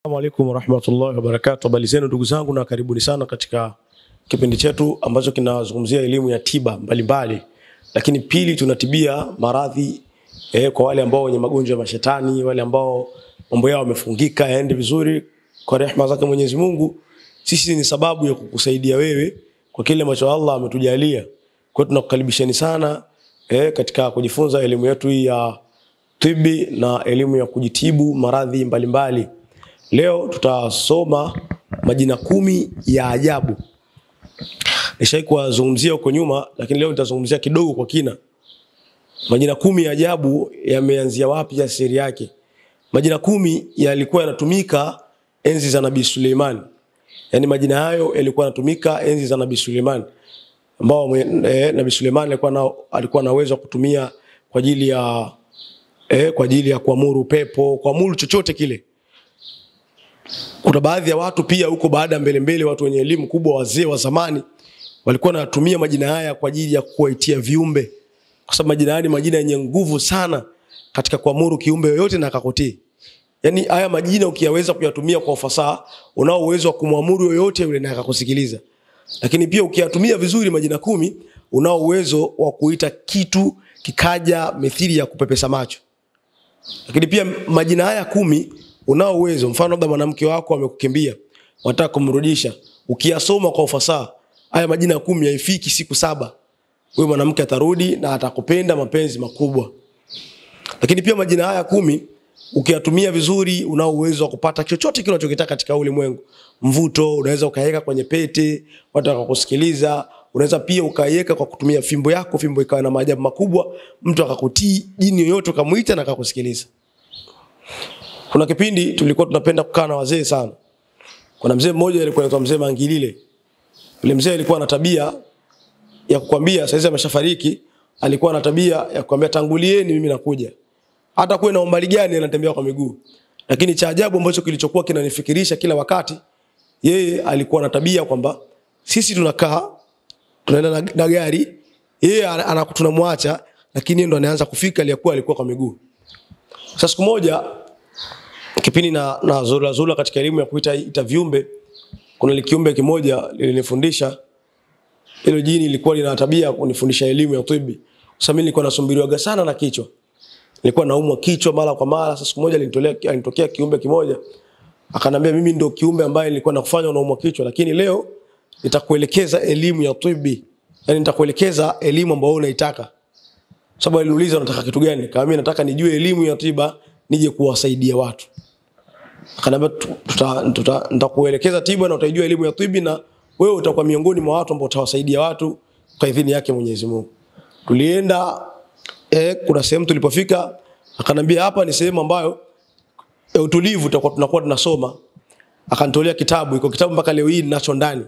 Assalamu alaykum warahmatullahi wabarakatuh. Habari zenu ndugu zangu na karibuni sana katika kipindi chetu ambacho kinazungumzia elimu ya tiba mbalimbali. Lakini pili tunatibia maradhi kwa wale ambao wenye magonjwa ya mashetani, wale ambao mambo yao yamefungika yaende vizuri kwa rehema zake Mwenyezi Mungu. Sisi ni sababu ya kukusaidia wewe kwa kile ambacho Allah ametujalia. Kwa hiyo tunakukaribisheni sana katika kujifunza elimu yetu hii ya tibi na elimu ya kujitibu maradhi mbalimbali. Leo tutasoma majina 10 ya ajabu. Nishawahi kuwazungumzia huko nyuma, lakini leo nitazungumzia kidogo kwa kina. Majina 10 ya ajabu yameanzia wapi, ya siri yake. Majina 10 yalikuwa yanatumika enzi za Nabii Suleiman. Yaani majina hayo yalikuwa yanatumika enzi za Nabii Suleiman, ambao Nabii Suleiman alikuwa na uwezo kutumia kwa ajili ya kuamuru pepo, kuamuru chochote kile. Kuna baadhi ya watu pia huko baada mbele watu wenye elimu kubwa, wazee wa zamani, walikuwa wanatumia majina haya kwa ajili ya kuwaitia viumbe, kwa sababu majina haya ni majina yenye nguvu sana katika kuamuru kiumbe yoyote na akakotii. Yaani haya majina ukiyaweza kuyatumia kwa ufasaha, unao uwezo wa kumwamuru yoyote yule na akakusikiliza. Lakini pia ukiyatumia vizuri majina 10, unao uwezo wa kuita kitu kikaja mithili ya kupepesa macho. Lakini pia majina haya 10 unao uwezo, mfano labda mwanamke wako amekukimbia, unataka kumrudisha, ukiyasoma kwa ufasaha haya majina 10 haifiki siku 7, huyo mwanamke atarudi na atakupenda mapenzi makubwa. Lakini pia majina haya 10 ukiyatumia vizuri, unao uwezo wa kupata chochote kile unachokitaka katika ulimwengu. Mvuto unaweza ukaiweka kwenye pete, watu wakakusikiliza. Unaweza pia ukaiweka kwa kutumia fimbo yako, fimbo ikawa na maajabu makubwa, mtu akakutii, jini yoyote ukamuita na akakusikiliza. Kuna kipindi tulikuwa tunapenda kukaa na wazee sana. Kuna mzee mmoja alikuwa anaitwa Mzee Mangilile. Yule mzee alikuwa na tabia ya kukwambia, sasa ameshafariki, alikuwa na tabia ya kukwambia tangulieni mimi nakuja. Hata kuwe na umbali gani anatembea kwa miguu. Lakini cha ajabu ambacho kilichokuwa kinanifikirisha kila wakati, yeye alikuwa na tabia kwamba sisi tunakaa tunaenda na gari, yeye tunamwacha, lakini ndo anaanza kufika alikuwa kwa miguu. Sasa siku moja kipindi na zula katika elimu ya kuita viumbe, kuna kiumbe kimoja lilinifundisha. Hilo jini lilikuwa lina tabia kunifundisha elimu ya tibi. Sasa mimi nilikuwa nasumbiriwaga sana na kichwa. Nilikuwa naumwa kichwa mara kwa mara. Sasa siku moja alinitokea kiumbe kimoja, akanambia mimi ndio kiumbe ambaye nilikuwa nakufanya unaumwa kichwa, lakini leo nitakuelekeza elimu ya tibi. Yaani nitakuelekeza elimu ambayo unaitaka. Sababu aliniuliza unataka kitu gani? Kama mimi nataka nijue elimu ya tiba nije kuwasaidia watu. Akanambia nitakuelekeza tiba na utajua elimu ya tibi, na wewe utakuwa miongoni mwa watu ambao utawasaidia watu kwa idhini yake Mwenyezi Mungu. Tulienda kuna sehemu tulipofika, akanambia hapa ni sehemu ambayo utulivu tunakuwa tunasoma. Akanitolea kitabu, iko kitabu mpaka leo hii ninacho ndani.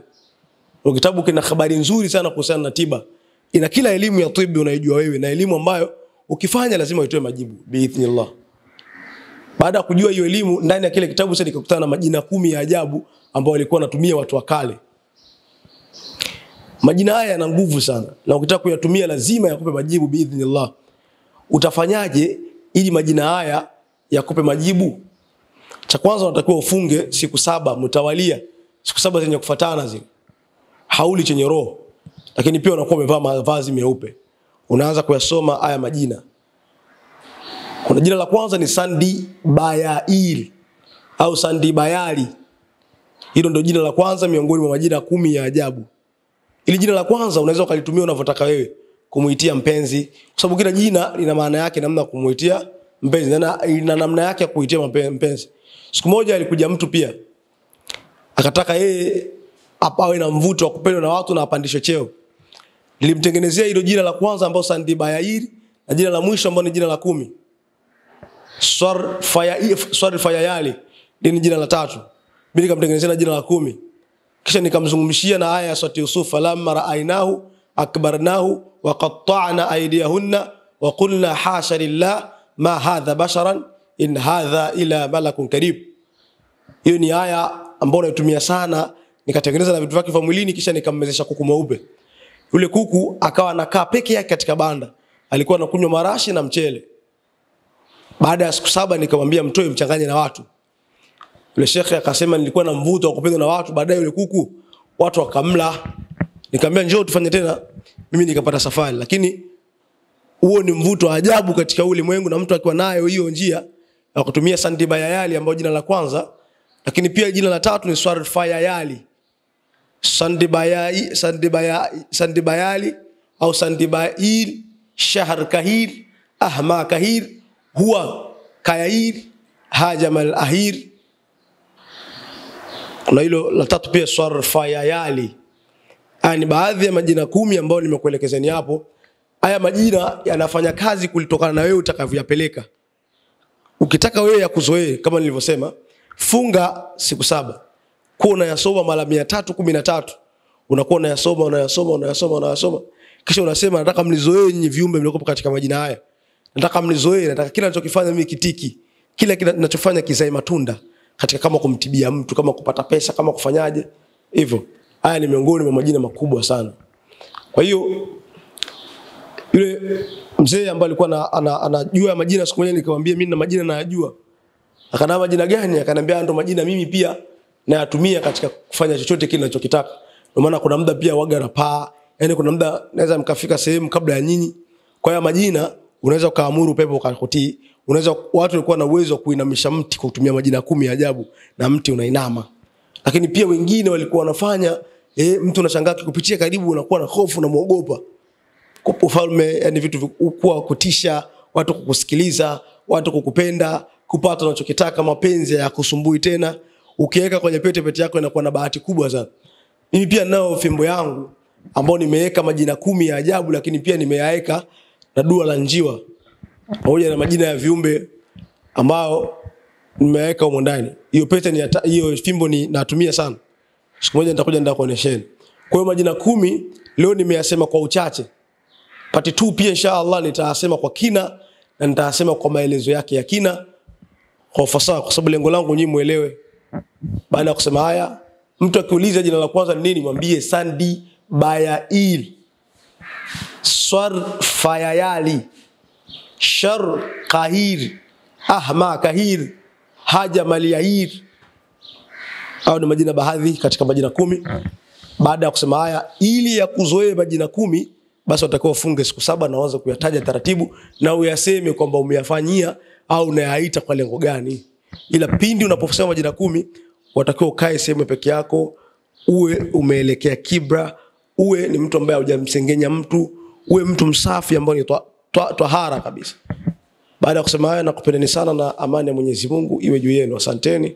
Hiyo kitabu kina habari nzuri sana kuhusiana na tiba. Ina kila elimu ya tibi unaijua wewe, na elimu ambayo ukifanya lazima uitoe majibu biidhnillah. Baada ya kujua hiyo elimu, ndani ya kile kitabu sasa nikakutana na majina 10 ya ajabu ambao walikuwa wanatumia watu wa kale. Majina haya yana nguvu sana, na ukitaka kuyatumia lazima yakupe majibu biidhnillah. Utafanyaje ili majina haya yakupe majibu? Cha kwanza unatakiwa ufunge siku 7 mtawalia, siku 7 zenye kufuatana zile. Hauli chenye roho, lakini pia unakuwa umevaa mavazi meupe. Unaanza kuyasoma haya majina. Kuna jina la kwanza ni Sandi Bayail au Sandi Bayali. Hilo ndio jina la kwanza miongoni mwa majina 10 ya ajabu. Ili jina la kwanza unaweza ukalitumia unavyotaka wewe kumuitia mpenzi, kwa sababu kila jina lina maana yake, namna kumuitia mpenzi na ina namna yake ya kuitia mpenzi. Siku moja alikuja mtu pia akataka yeye apawe na mvuto wa kupendwa na watu na apandishwe cheo. Nilimtengenezea hilo jina la kwanza ambalo Sandi Bayail, na jina la mwisho ambalo ni jina la 10 Swar Fayayali, ni jina la 3. Mimi nikamtengenezea jina la 10. Kisha nikamzungumshia na aya ya Surati Yusuf, lamma ra'aynahu akbarnahu wa qatta'na aydiyahunna wa qulna hasha lillah ma hadha basharan in hadha ila malakun karim. Hiyo ni aya ambayo naitumia sana. Nikatengeneza na vitu vyake vya mwilini, kisha nikammezesha kuku mweupe. Yule kuku akawa anakaa peke yake katika banda, alikuwa anakunywa marashi na mchele. Baada ya siku 7 nikamwambia mtoe mchanganye na watu. Yule shekhe akasema nilikuwa na mvuto wa kupendwa na watu, baadaye yule kuku watu wakamla. Nikamwambia njoo tufanye tena, mimi nikapata safari. Lakini huo ni mvuto wa ajabu katika ulimwengu, na mtu akiwa nayo hiyo njia ya kutumia Sandibayayali ambayo jina la kwanza, lakini pia jina la tatu ni Swarfayayali. Sandibayali au Sandibail, Shahr Kahir, Ahma Kahir, Huwa Kayair, Hajamal Ahir. Kuna hilo la tatu pia Swarfayayali. Haya ni baadhi ya majina 10 ambayo nimekuelekezeni hapo. Haya majina yanafanya kazi kulitokana na wewe utakavyoyapeleka. Ukitaka wewe yakuzoee kama nilivyosema, funga siku 7. Kwa unayasoma mara 313. Unakuwa unayasoma. Kisha unasema nataka mnizoee nyinyi viumbe mliokuwa katika majina haya. Nataka mnizoee, nataka kila ninachokifanya mimi kitiki. Kila ninachofanya kizae matunda katika kama kumtibia mtu, kama kupata pesa, kama kufanyaje. Hivyo. Haya ni miongoni mwa majina makubwa sana. Kwa hiyo yule mzee ambaye alikuwa anajua majina, siku moja nikamwambia mimi na majina nayajua. Akana majina gani? Akaniambia ndo majina mimi pia nayatumia katika kufanya chochote kile ninachokitaka. Kwa maana kuna muda pia waga na paa, yani kuna muda naweza mkafika sehemu kabla ya nyinyi. Kwa hiyo majina unaweza kaamuru pepo ukakutii. Unaweza, watu walikuwa na uwezo wa kuinamisha mti kwa kutumia majina 10 ya ajabu na mti unainama. Lakini pia wengine walikuwa wanafanya mtu unashangaa kupitia karibu unakuwa na hofu na muogopa. Kwa ufalme, yani vitu kwa kutisha, watu kukusikiliza, watu kukupenda, kupata unachokitaka, mapenzi ya kusumbui tena. Ukiweka kwenye pete yako inakuwa na bahati kubwa sana. Mimi pia nao fimbo yangu ambao nimeweka majina 10 ya ajabu, lakini pia nimeyaweka na dua la njiwa pamoja na majina ya viumbe ambao nimeweka humo ndani. Hiyo pete ni hiyo fimbo ni natumia sana. Siku moja nitakuja nitakuonesheni. Kwa hiyo majina 10 leo nimeyasema kwa uchache. Part 2 pia inshallah nitasema kwa kina na nitasema kwa maelezo yake ya kina kwa ufasaha, kwa sababu lengo langu nyinyi muelewe. Baada ya kusema haya, mtu akiuliza jina la kwanza ni nini, mwambie Sandibayayil, Swarfayayali, Shahr Kahir, Ahma Kahir, Hajamal Ahir. Hao ni majina baadhi katika majina 10. Baada ya kusema haya, ili ya kuzoea majina 10, basi utakuwa ufunge siku 7 na uanze kuyataja taratibu na uyaseme kwamba umeyafanyia au unayaita kwa lengo gani. Ila pindi unaposema majina 10, watakiwa ukae sehemu peke yako, uwe umeelekea kibra, uwe ni mtu ambaye hujamsengenya mtu, uwe mtu msafi ambaye ni tahara kabisa. Baada ya kusema haya, nakupendeni sana na amani ya Mwenyezi Mungu iwe juu yenu. Asanteni.